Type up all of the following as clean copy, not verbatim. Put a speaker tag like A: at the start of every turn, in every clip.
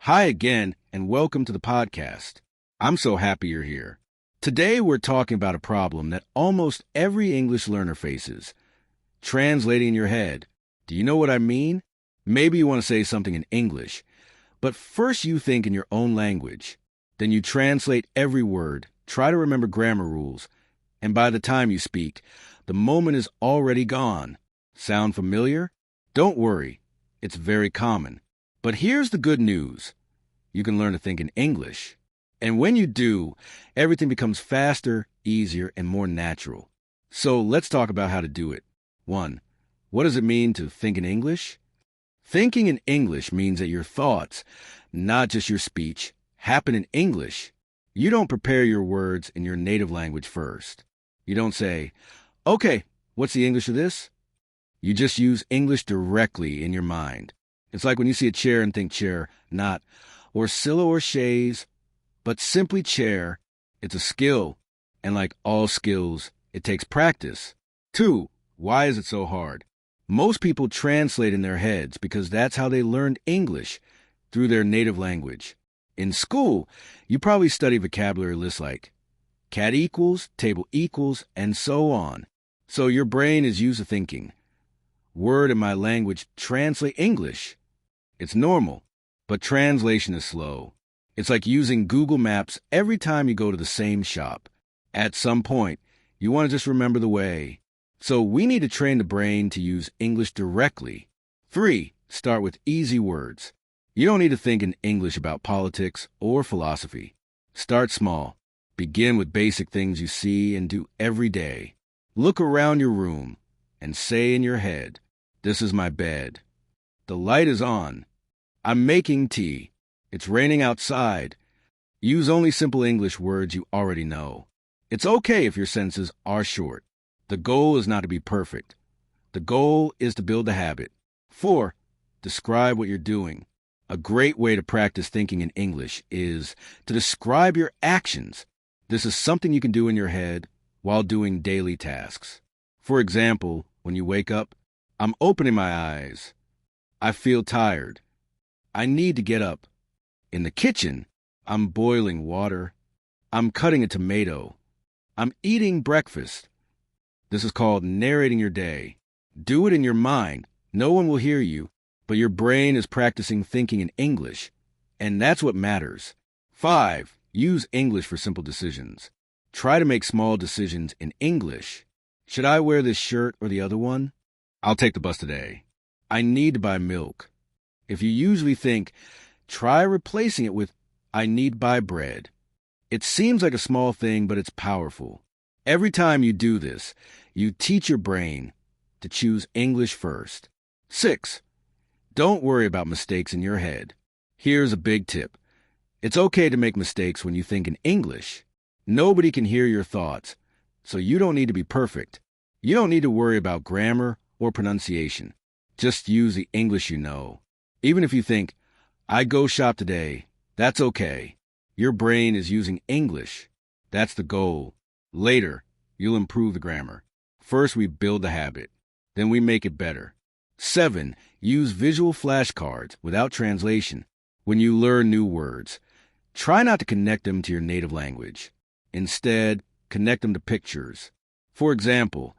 A: Hi again, and welcome to the podcast. I'm so happy you're here. Today we're talking about a problem that almost every English learner faces. Translating in your head. Do you know what I mean? Maybe you want to say something in English, but first you think in your own language. Then you translate every word, try to remember grammar rules, and by the time you speak, the moment is already gone. Sound familiar? Don't worry, it's very common. But here's the good news. You can learn to think in English. And when you do, everything becomes faster, easier, and more natural. So let's talk about how to do it. 1. What does it mean to think in English? Thinking in English means that your thoughts, not just your speech, happen in English. You don't prepare your words in your native language first. You don't say, okay, what's the English of this? You just use English directly in your mind. It's like when you see a chair and think chair, not Orsilla or chaise, but simply chair. It's a skill, and like all skills, it takes practice. 2. Why is it so hard? Most people translate in their heads because that's how they learned English, through their native language. In school, you probably study vocabulary lists like cat equals, table equals, and so on. So your brain is used to thinking, word in my language translate English. It's normal, but translation is slow. It's like using Google Maps every time you go to the same shop. At some point, you want to just remember the way. So we need to train the brain to use English directly. 3. Start with easy words. You don't need to think in English about politics or philosophy. Start small. Begin with basic things you see and do every day. Look around your room and say in your head, this is my bed. The light is on. I'm making tea. It's raining outside. Use only simple English words you already know. It's okay if your sentences are short. The goal is not to be perfect. The goal is to build a habit. 4. Describe what you're doing. A great way to practice thinking in English is to describe your actions. This is something you can do in your head while doing daily tasks. For example, when you wake up, I'm opening my eyes. I feel tired. I need to get up. In the kitchen, I'm boiling water. I'm cutting a tomato. I'm eating breakfast. This is called narrating your day. Do it in your mind. No one will hear you, but your brain is practicing thinking in English, and that's what matters. 5. Use English for simple decisions. Try to make small decisions in English. Should I wear this shirt or the other one? I'll take the bus today. I need to buy milk. If you usually think, try replacing it with, I need to buy bread. It seems like a small thing, but it's powerful. Every time you do this, you teach your brain to choose English first. 6. Don't worry about mistakes in your head. Here's a big tip. It's okay to make mistakes when you think in English. Nobody can hear your thoughts, so you don't need to be perfect. You don't need to worry about grammar or pronunciation. Just use the English you know. Even if you think, I go shop today, that's okay. Your brain is using English. That's the goal. Later, you'll improve the grammar. First, we build the habit. Then we make it better. 7. Use visual flashcards without translation. When you learn new words, try not to connect them to your native language. Instead, connect them to pictures. For example,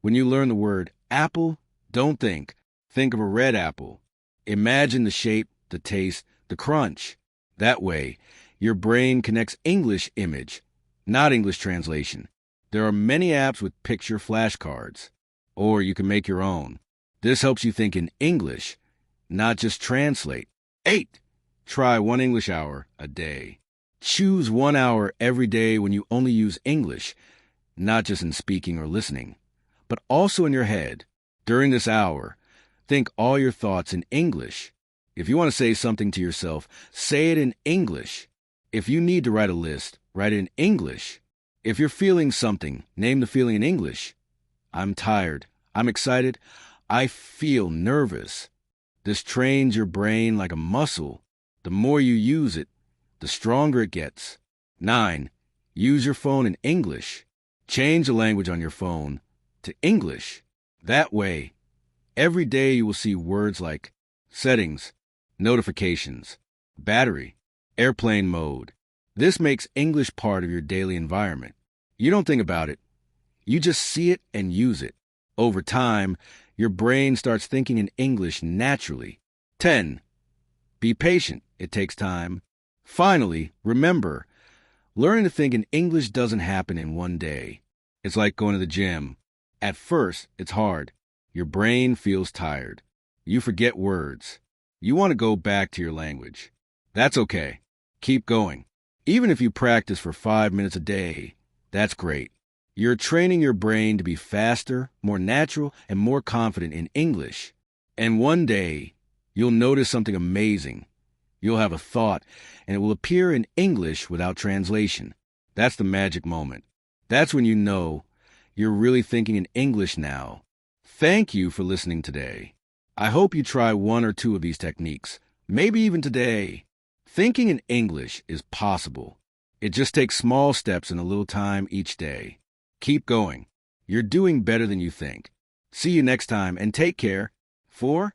A: when you learn the word apple, don't think of a red apple. Imagine the shape, the taste, the crunch. That way, your brain connects English image, not English translation. There are many apps with picture flashcards, or you can make your own. This helps you think in English, not just translate. 8. Try 1 English hour a day. Choose 1 hour every day when you only use English, not just in speaking or listening, but also in your head. During this hour, think all your thoughts in English. If you want to say something to yourself, say it in English. If you need to write a list, write it in English. If you're feeling something, name the feeling in English. I'm tired. I'm excited. I feel nervous. This trains your brain like a muscle. The more you use it, the stronger it gets. 9. Use your phone in English. Change the language on your phone to English. That way, every day you will see words like settings, notifications, Battery. Airplane mode. This makes English part of your daily environment. You don't think about it. You just see it and use it. Over time, your brain starts thinking in English naturally. 10. Be patient. It takes time. Finally, remember, learning to think in English doesn't happen in one day. It's like going to the gym. At first, it's hard. Your brain feels tired. You forget words. You want to go back to your language. That's okay. Keep going. Even if you practice for 5 minutes a day, that's great. You're training your brain to be faster, more natural, and more confident in English. And one day, you'll notice something amazing. You'll have a thought, and it will appear in English without translation. That's the magic moment. That's when you know you're really thinking in English now. Thank you for listening today. I hope you try one or two of these techniques, maybe even today. Thinking in English is possible. It just takes small steps and a little time each day. Keep going. You're doing better than you think. See you next time and take care. For